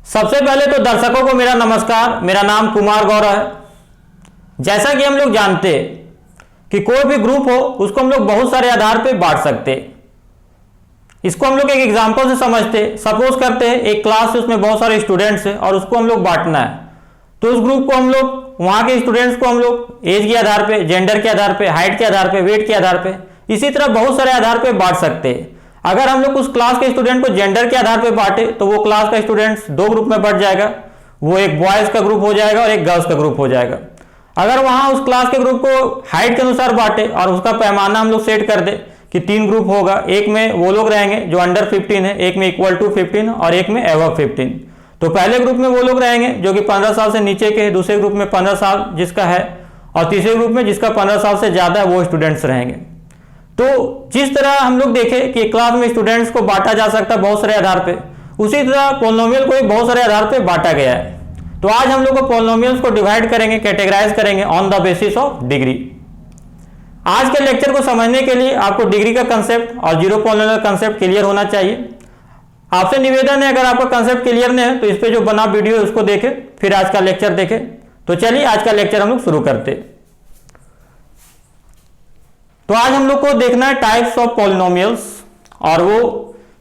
सबसे पहले तो दर्शकों को मेरा नमस्कार। मेरा नाम कुमार गौरव है। जैसा कि हम लोग जानते हैं कि कोई भी ग्रुप हो उसको हम लोग बहुत सारे आधार पे बांट सकते हैं। इसको हम लोग एक एग्जांपल से समझते हैं। सपोज करते हैं एक क्लास है, उसमें बहुत सारे स्टूडेंट्स हैं और उसको हम लोग बांटना है। तो उस ग्रुप को हम लोग वहाँ के स्टूडेंट्स को हम लोग एज के आधार पे, जेंडर के आधार पे, हाइट के आधार पे, वेट के आधार पे, इसी तरह बहुत सारे आधार पे बांट सकते हैं। अगर हम लोग उस क्लास के स्टूडेंट को जेंडर के आधार पे बांटे तो वो क्लास का स्टूडेंट्स दो ग्रुप में बढ़ जाएगा। वो एक बॉयज का ग्रुप हो जाएगा और एक गर्ल्स का ग्रुप हो जाएगा। अगर वहाँ उस क्लास के ग्रुप को हाइट के अनुसार बांटे और उसका पैमाना हम लोग सेट कर दे कि 3 ग्रुप होगा, एक में वो लोग रहेंगे जो अंडर 15 है, एक में इक्वल टू 15 और एक में एबव 15। तो पहले ग्रुप में वो लोग रहेंगे जो कि 15 साल से नीचे के, दूसरे ग्रुप में 15 साल जिसका है और तीसरे ग्रुप में जिसका 15 साल से ज़्यादा है वो स्टूडेंट्स रहेंगे। तो जिस तरह हम लोग देखें कि क्लास में स्टूडेंट्स को बांटा जा सकता है बहुत सारे आधार पे, उसी तरह पॉलिनोमियल को भी बहुत सारे आधार पे बांटा गया है। तो आज हम लोग को पॉलिनोमियल्स को डिवाइड करेंगे, कैटेगराइज करेंगे on the basis of degree. आज के लेक्चर को समझने के लिए आपको डिग्री का कंसेप्ट और जीरो पॉलिनोमियल कंसेप्ट क्लियर होना चाहिए। आपसे निवेदन है अगर आपका कंसेप्ट क्लियर नहीं है तो इस पे जो बना वीडियो है उसको देखें, फिर आज का लेक्चर देखें। तो चलिए आज का लेक्चर हम लोग शुरू करते। तो आज हम लोग को देखना है टाइप्स ऑफ पॉलिनोमियल्स, और वो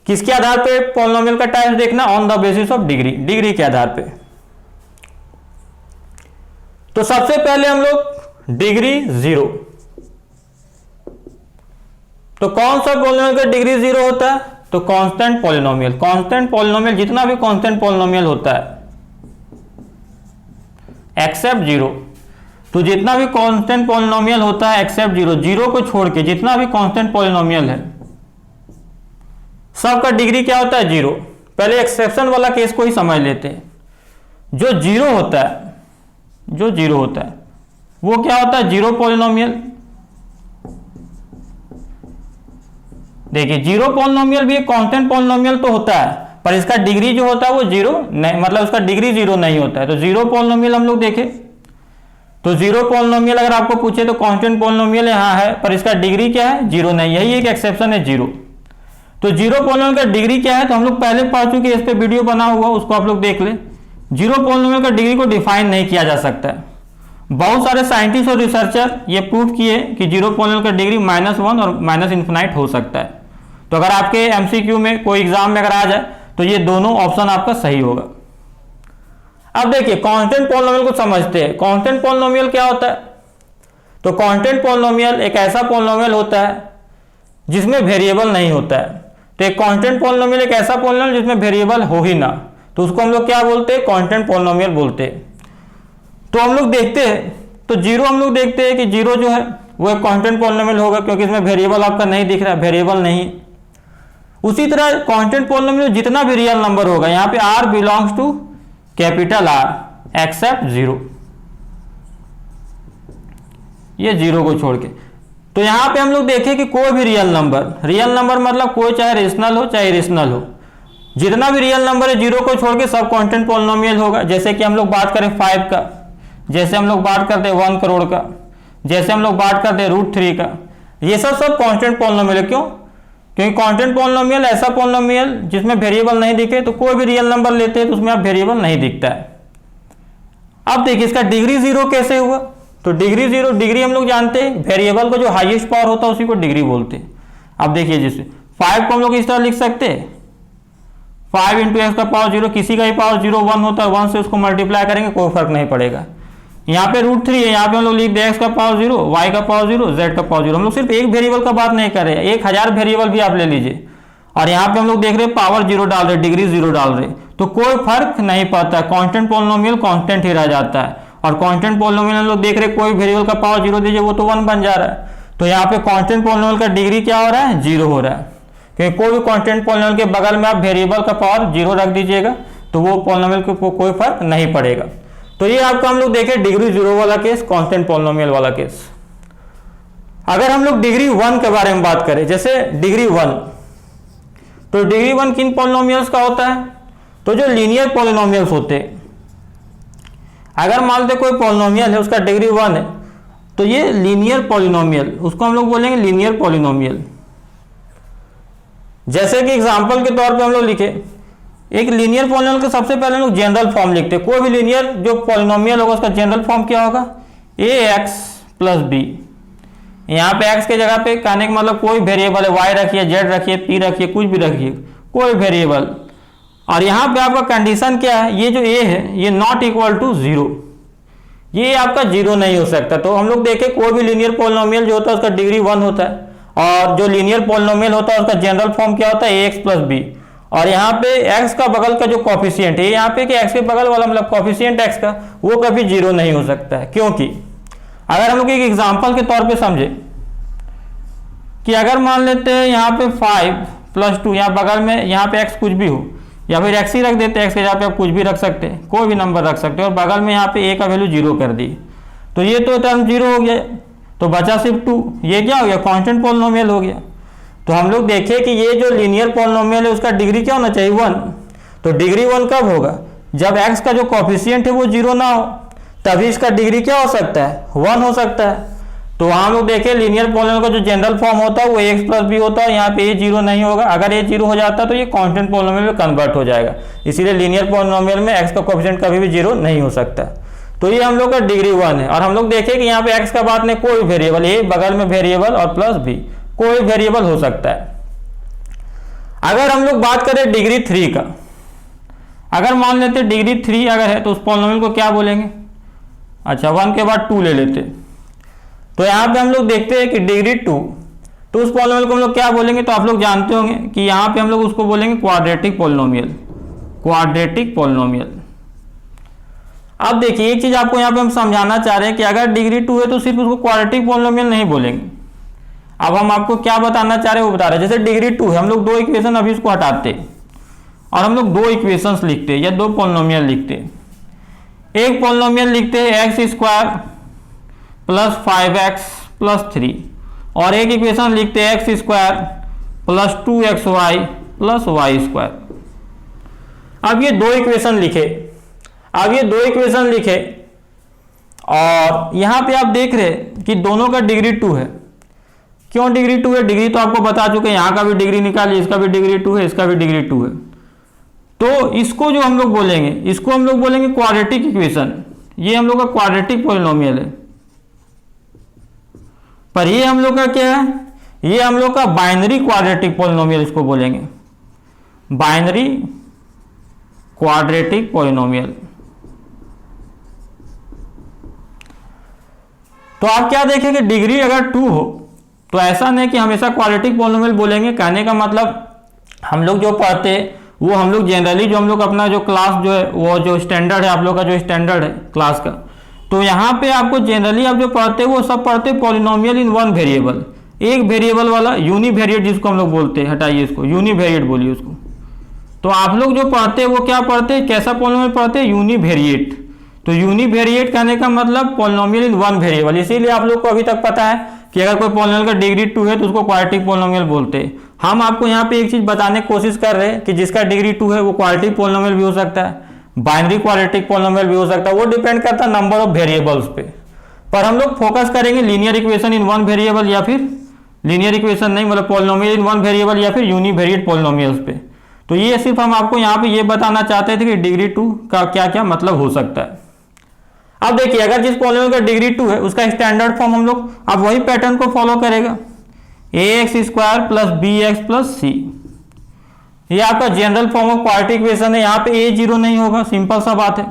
किसके आधार पे पॉलिनोमियल का टाइप्स देखना, on the basis of degree, degree के आधार पे। तो सबसे पहले हम लोग डिग्री 0। तो कौन सा पॉलिनोमियल का डिग्री 0 होता है? तो कांस्टेंट पॉलिनोमियल। कांस्टेंट पॉलिनोमियल जितना भी कांस्टेंट पॉलिनोमियल होता है एक्सेप्ट 0। तो जितना भी कांस्टेंट पॉलिनोमियल होता है एक्सेप्ट 0, 0 को छोड़ के जितना भी कांस्टेंट पॉलिनोमियल है सबका डिग्री क्या होता है? 0। पहले एक्सेप्शन वाला केस को ही समझ लेते हैं। जो 0 होता है, जो 0 होता है वो क्या होता है? Zero polynomial. देखिए जीरो पॉलिनोमियल भी एक कांस्टेंट पॉलिनोमियल तो होता है, पर इसका डिग्री जो होता है वो 0 नहीं, मतलब उसका डिग्री 0 नहीं होता है। तो जीरो पॉलिनोमियल हम लोग देखें तो जीरो पॉलिनोमियल अगर आपको पूछे तो कांस्टेंट पॉलिनोमियल यहाँ है पर इसका डिग्री क्या है? 0 नहीं। यही एक एक्सेप्शन है 0। तो जीरो पॉलिनोमियल का डिग्री क्या है? तो हम लोग पहले पढ़ चुके, इस पे वीडियो बना हुआ, उसको आप लोग देख ले। जीरो पॉलिनोमियल का डिग्री को डिफाइन नहीं किया जा सकता है। बहुत सारे साइंटिस्ट और रिसर्चर ये प्रूव किए कि जीरो पॉलिनोमियल का डिग्री -1 और -∞ हो सकता है। तो अगर आपके एमसीक्यू में कोई एग्जाम में अगर आ जाए तो ये दोनों ऑप्शन आपका सही होगा। अब देखिए कांस्टेंट पॉलिनोमियल को समझते हैं। कांस्टेंट पॉलिनोमियल क्या होता है? तो कांस्टेंट पॉलिनोमियल एक ऐसा पॉलिनोमियल होता है जिसमें वेरिएबल नहीं होता है। तो एक कांस्टेंट पॉलिनोमियल एक ऐसा पॉलिनोमियल जिसमें वेरिएबल हो ही ना, तो उसको हम लोग क्या बोलते हैं? कांस्टेंट पॉलिनोमियल बोलते हैं। तो हम लोग देखते हैं तो 0 हम लोग देखते हैं कि 0 जो है वो एक कांस्टेंट पॉलिनोमियल होगा क्योंकि इसमें वेरिएबल आपका नहीं दिख रहा है, वेरिएबल नहीं। उसी तरह कांस्टेंट पॉलिनोमियल जितना भी रियल नंबर होगा, यहाँ पे r belongs to capital R except 0, ये 0 को छोड़ के। तो यहाँ पे हम लोग देखें कि कोई भी रियल नंबर मतलब कोई चाहे रेशनल हो चाहे इरेशनल हो, जितना भी रियल नंबर है 0 को छोड़ के सब कांस्टेंट पॉलिनोमियल होगा। जैसे कि हम लोग बात करें 5 का, जैसे हम लोग बात करते हैं 1 करोड़ का, जैसे हम लोग बात करते हैं √3 का, ये सब कांस्टेंट पॉलिनोमियल है। क्यों? क्योंकि कांस्टेंट पॉलिनोमियल ऐसा पॉलिनोमियल जिसमें वेरिएबल नहीं दिखे, तो कोई भी रियल नंबर लेते हैं तो उसमें आप वेरिएबल नहीं दिखता है। अब देखिए इसका डिग्री 0 कैसे हुआ? तो डिग्री 0, डिग्री हम लोग जानते हैं वेरिएबल को जो हाईएस्ट पावर होता है उसी को डिग्री बोलते हैं। अब देखिए जैसे 5 को हम लोग इस तरह लिख सकते हैं 5 × x का पावर 0, किसी का ही पावर 0 1 होता है, 1 से उसको मल्टीप्लाई करेंगे कोई फर्क नहीं पड़ेगा। यहाँ पे √3 है, यहाँ पे हम लोग लिख दे x का पावर 0, y का पावर 0, z का पावर 0। हम लोग सिर्फ एक वेरिएबल का बात नहीं कर रहे हैं, 1000 वेरिएबल भी आप ले लीजिए। और यहाँ पे हम लोग देख रहे हैं पावर 0 डाल रहे, डिग्री 0 डाल रहे, तो कोई फर्क नहीं पड़ता। कांस्टेंट पॉलिनोमियल कांस्टेंट ही रह जाता है। और कांस्टेंट पॉलिनोमियल हम लोग देख रहे हैं कोई वेरिएबल का पावर 0 दीजिए वो तो 1 बन जा रहा है। तो यहाँ पे कांस्टेंट पॉलिनोमियल का डिग्री क्या हो रहा है? 0 हो रहा है। क्योंकि कोई भी कांस्टेंट पॉलिनोमियल के बगल में आप वेरिएबल का पावर 0 रख दीजिएगा तो वो पॉलिनोमियल को कोई फर्क नहीं पड़ेगा। तो ये आपको हम लोग देखें डिग्री 0 वाला केस, कांस्टेंट पॉलिनोमियल वाला केस। अगर हम लोग डिग्री 1 के बारे में बात करें, जैसे डिग्री 1, तो डिग्री 1 किन पॉलिनोमियल्स का होता है? तो जो लीनियर पॉलिनोमियल्स होते हैं। अगर मान लेते कोई पॉलिनोमियल है उसका डिग्री 1 है तो ये लीनियर पॉलिनोमियल, उसको हम लोग बोलेंगे लीनियर पॉलिनोमियल। जैसे कि एग्जांपल के तौर पे हम लोग लिखे एक लीनियर पॉलिनोमियल का सबसे पहले लोग जनरल फॉर्म लिखते हैं। कोई भी लीनियर जो पॉलिनोमियल होगा उसका जनरल फॉर्म क्या होगा, ए एक्स प्लस बी। यहाँ पे एक्स के जगह पे कहने का मतलब कोई वेरिएबल है, वाई रखिए, जेड रखिए, पी रखिए, कुछ भी रखिए, कोई वेरिएबल। और यहाँ पे आपका कंडीशन क्या है, ये जो ए है ये नॉट इक्वल टू जीरो, ये आपका जीरो नहीं हो सकता। तो हम लोग देखें कोई भी लीनियर पॉलिनोमियल जो होता है उसका डिग्री 1 होता है, और जो लीनियर पॉलिनोमियल होता है उसका जनरल फॉर्म क्या होता है, ए एक्स प्लस बी। और यहाँ पे x का बगल का जो कॉफिशिएंट है, यहाँ पे कि x के बगल वाला मतलब कॉफिशिएंट x का, वो कभी जीरो नहीं हो सकता है। क्योंकि अगर हम लोग एक एग्जांपल के तौर पे समझे कि अगर मान लेते हैं यहाँ पे 5 + 2, यहाँ बगल में यहाँ पे x कुछ भी हो, या फिर x ही रख देते हैं, x के जगह पे आप कुछ भी रख सकते हैं, कोई भी नंबर रख सकते हैं, और बगल में यहाँ पे a का वैल्यू जीरो कर दी, तो ये तो टर्म जीरो हो गया, तो बचा सिर्फ 2, ये क्या हो गया, कांस्टेंट पॉलिनोमियल हो गया। तो हम लोग देखें कि ये जो लीनियर पॉलिनोमियल है उसका डिग्री क्या होना चाहिए, 1। तो डिग्री 1 कब होगा, जब x का जो कॉफिशिएंट है वो जीरो ना हो, तभी इसका डिग्री क्या हो सकता है, 1 हो सकता है। तो वहाँ हम लोग देखें लीनियर पॉलिनोमियल का जो जनरल फॉर्म होता है वो x प्लस बी होता है, यहाँ पे a जीरो नहीं होगा। अगर a जीरो हो जाता है तो ये कांस्टेंट पॉलिनोमियल में कन्वर्ट हो जाएगा, इसीलिए लीनियर पॉलिनोमियल में x का कोएफिशिएंट कभी भी जीरो नहीं हो सकता। तो ये हम लोग का डिग्री 1 है। और हम लोग देखें कि यहाँ पे x का बात नहीं, कोई वेरिएबल, a बगल में वेरिएबल और प्लस b, कोई वेरिएबल हो सकता है। अगर हम लोग बात करें डिग्री 3 का, अगर मान लेते डिग्री 3 अगर है तो उस पॉलिनोमियल को क्या बोलेंगे, अच्छा 1 के बाद 2 ले लेते, तो यहाँ पे हम लोग देखते हैं कि डिग्री 2, तो उस पॉलिनोमियल को हम लोग क्या बोलेंगे, तो आप लोग जानते होंगे कि यहाँ पे हम लोग उसको बोलेंगे क्वाड्रेटिक पॉलिनोमियल, क्वाड्रेटिक पॉलिनोमियल। अब देखिए एक चीज आपको यहाँ पे हम समझाना चाह रहे हैं कि अगर डिग्री 2 है तो सिर्फ उसको क्वाड्रेटिक पॉलिनोमियल नहीं बोलेंगे। अब हम आपको क्या बताना चाह रहे हैं वो बता रहे हैं। जैसे डिग्री 2 है, हम लोग 2 इक्वेशन अभी इसको हटाते और हम लोग 2 इक्वेशंस लिखते या 2 पॉलिनोमियल लिखते। एक पॉलिनोमियल लिखते हैं x² + 5x + 3, और एक इक्वेशन लिखते हैं x² + 2xy + y²। अब ये 2 इक्वेशन लिखे, और यहाँ पे आप देख रहे कि दोनों का डिग्री 2 है। क्यों डिग्री 2 है, डिग्री तो आपको बता चुके हैं, यहाँ का भी डिग्री निकालिए, इसका भी डिग्री 2 है, इसका भी डिग्री 2 है। तो इसको जो हम लोग बोलेंगे, इसको हम लोग बोलेंगे क्वाड्रेटिक इक्वेशन। ये हम लोग का क्वाड्रेटिक पॉलिनोमियल है। पर ये हम लोग का क्या है, ये हम लोग का बाइनरी क्वाड्रेटिक पॉलिनोमियल इसको बोलेंगे, बाइनरी क्वाड्रेटिक पॉलिनोमियल। तो आप क्या देखें कि डिग्री अगर 2 हो तो ऐसा नहीं कि हमेशा क्वाड्रेटिक पॉलिनोमियल बोलेंगे। कहने का मतलब हम लोग जो पढ़ते हैं वो हम लोग जनरली जो हम लोग अपना जो क्लास जो है वो जो स्टैंडर्ड है, आप लोग का जो स्टैंडर्ड है क्लास का, तो यहाँ पे आपको जनरली आप जो पढ़ते हैं वो सब पढ़ते हैं पॉलिनोमियल इन 1 वेरिएबल, एक वेरिएबल वाला यूनिवेरिएट जिसको हम लोग बोलते हैं, हटाइए इसको, यूनिवेरिएट बोलिए उसको। तो आप लोग जो पढ़ते हैं वो क्या पढ़ते हैं, कैसा पॉलिनोमियल पढ़ते हैं, यूनिवेरिएट। तो यूनिवेरिएट कहने का मतलब पॉलिनोमियल इन 1 वेरिएबल। इसीलिए आप लोग को अभी तक पता है कि अगर कोई पॉलिनोमियल का डिग्री 2 है तो उसको क्वाड्रेटिक पॉलिनोमियल बोलते हैं। हम आपको यहाँ पे एक चीज बताने की कोशिश कर रहे हैं कि जिसका डिग्री 2 है वो क्वाड्रेटिक पॉलिनोमियल भी हो सकता है, बाइनरी क्वाड्रेटिक पॉलिनोमियल भी हो सकता है, वो डिपेंड करता है नंबर ऑफ वेरिएबल्स पे। पर हम लोग फोकस करेंगे लीनियर इक्वेशन इन 1 वेरिएबल, या फिर लीनियर इक्वेशन नहीं मतलब पॉलिनोमियल इन 1 वेरिएबल, या फिर यूनिवेरिएट पॉलिनोमियल्स पे। तो ये सिर्फ हम आपको यहाँ पे ये बताना चाहते थे कि डिग्री 2 का क्या क्या मतलब हो सकता है। अब देखिए अगर जिस पॉलिनोमियल का डिग्री 2 है उसका स्टैंडर्ड फॉर्म हम लोग अब वही पैटर्न को फॉलो करेगा, ax² + bx + c। ये आपका general form of quadratic equation है। यहाँ पे a जीरो नहीं होगा, सिंपल सा बात है,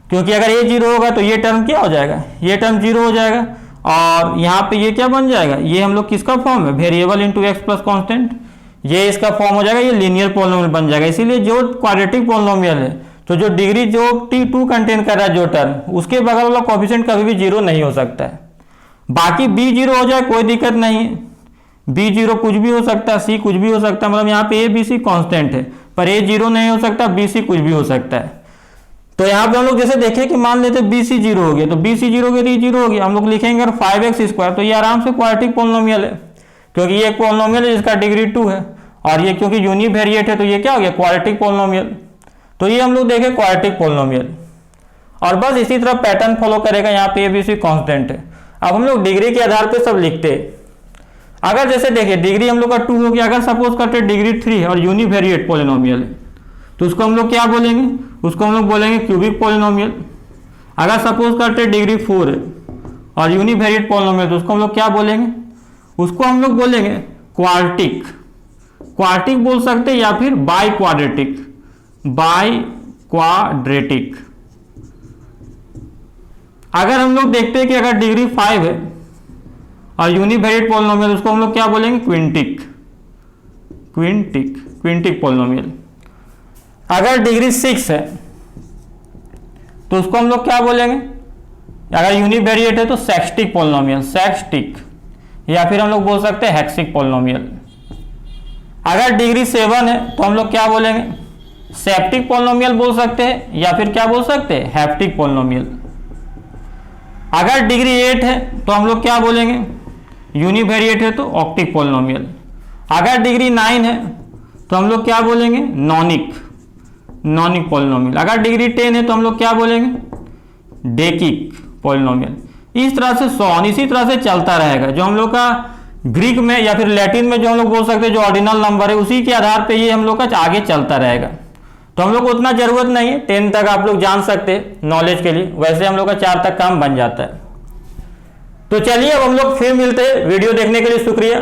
क्योंकि अगर a जीरो होगा तो ये टर्म क्या हो जाएगा, ये टर्म जीरो हो जाएगा। और यहाँ पे ये क्या बन जाएगा, ये हम लोग किसका फॉर्म है, variable into x plus constant, ये इसका फॉर्म हो जाएगा, ये लीनियर पॉलिनोमियल बन जाएगा। इसीलिए जो क्वाड्रेटिक पॉलिनोमियल है तो जो डिग्री जो T2 कंटेन कर रहा है जो टर्म, उसके बगल वाला कोएफिशिएंट कभी भी जीरो नहीं हो सकता है। बाकी b जीरो हो जाए कोई दिक्कत नहीं है, b जीरो कुछ भी हो सकता है, c कुछ भी हो सकता है, मतलब यहाँ पे a b c कांस्टेंट है, पर a जीरो नहीं हो सकता, b c कुछ भी हो सकता है। तो यहाँ पे हम लोग जैसे देखें कि मान लेते b c जीरो हो गया, तो b c जीरो हो गया तो ये जीरो हो गया। हम लोग लिखेंगे अगर 5x², तो ये आराम से क्वाड्रेटिक पॉलिनोमियल है, क्योंकि ये एक पॉलिनोमियल है जिसका डिग्री 2 है, और ये क्योंकि यूनिवेरिएट है तो ये क्या हो गया, क्वाड्रेटिक पॉलिनोमियल। तो ये हम लोग देखें क्वाड्रेटिक पॉलिनोमियल, और बस इसी तरह पैटर्न फॉलो करेगा। यहाँ पे a b c कांस्टेंट है। अब हम लोग डिग्री के आधार पे सब लिखते हैं। अगर जैसे देखिए डिग्री हम लोग का 2 हो गया, अगर सपोज करते डिग्री 3 और यूनिवेरिएट पॉलिनोमियल है, तो उसको हम लोग क्या बोलेंगे, उसको हम लोग बोलेंगे क्यूबिक पॉलिनोमियल। अगर सपोज करते डिग्री 4 है और यूनिवेरिएट पॉलिनोमियल तो उसको हम लोग क्या बोलेंगे, उसको हम लोग बोलेंगे क्वाड्रेटिक। क्वाड्रेटिक बोल सकते हैं या फिर बाई क्वाड्रेटिक, बाई क्वाड्रेटिक। अगर हम लोग देखते हैं कि अगर डिग्री 5 है और यूनिवेरिएट पॉलिनोमियल उसको हम लोग क्या बोलेंगे क्विंटिक, क्विंटिक, क्विंटिक पॉलिनोमियल। अगर डिग्री 6 है तो उसको हम लोग क्या बोलेंगे, अगर यूनिवेरिएट है तो सेक्सटिक पॉलिनोमियल, सेक्सटिक, या फिर हम लोग बोल सकते हैं हेक्सिक पॉलिनोमियल। अगर डिग्री 7 है तो हम लोग क्या बोलेंगे, सेप्टिक पॉलिनोमियल बोल सकते हैं या फिर क्या बोल सकते हैं, हेप्टिक पॉलिनोमियल। अगर डिग्री 8 है तो हम लोग क्या बोलेंगे, यूनिवेरिएट है तो ऑक्टिक पॉलिनोमियल। अगर डिग्री 9 है तो हम लोग क्या बोलेंगे, नॉनिक, नॉनिक पॉलिनोमियल। अगर डिग्री 10 है तो हम लोग क्या बोलेंगे, डेकिक पॉलिनोमियल। इस तरह से सॉन, इसी तरह से चलता रहेगा। जो हम लोग का ग्रीक में या फिर लैटिन में जो हम लोग बोल सकते हैं जो ऑर्डिनल नंबर है, उसी के आधार पे ये हम लोग का आगे चलता रहेगा। तो हम लोग को उतना जरूरत नहीं है, 10 तक आप लोग जान सकते हैं नॉलेज के लिए, वैसे हम लोग का 4 तक काम बन जाता है। तो चलिए अब हम लोग फिर मिलते हैं। वीडियो देखने के लिए शुक्रिया।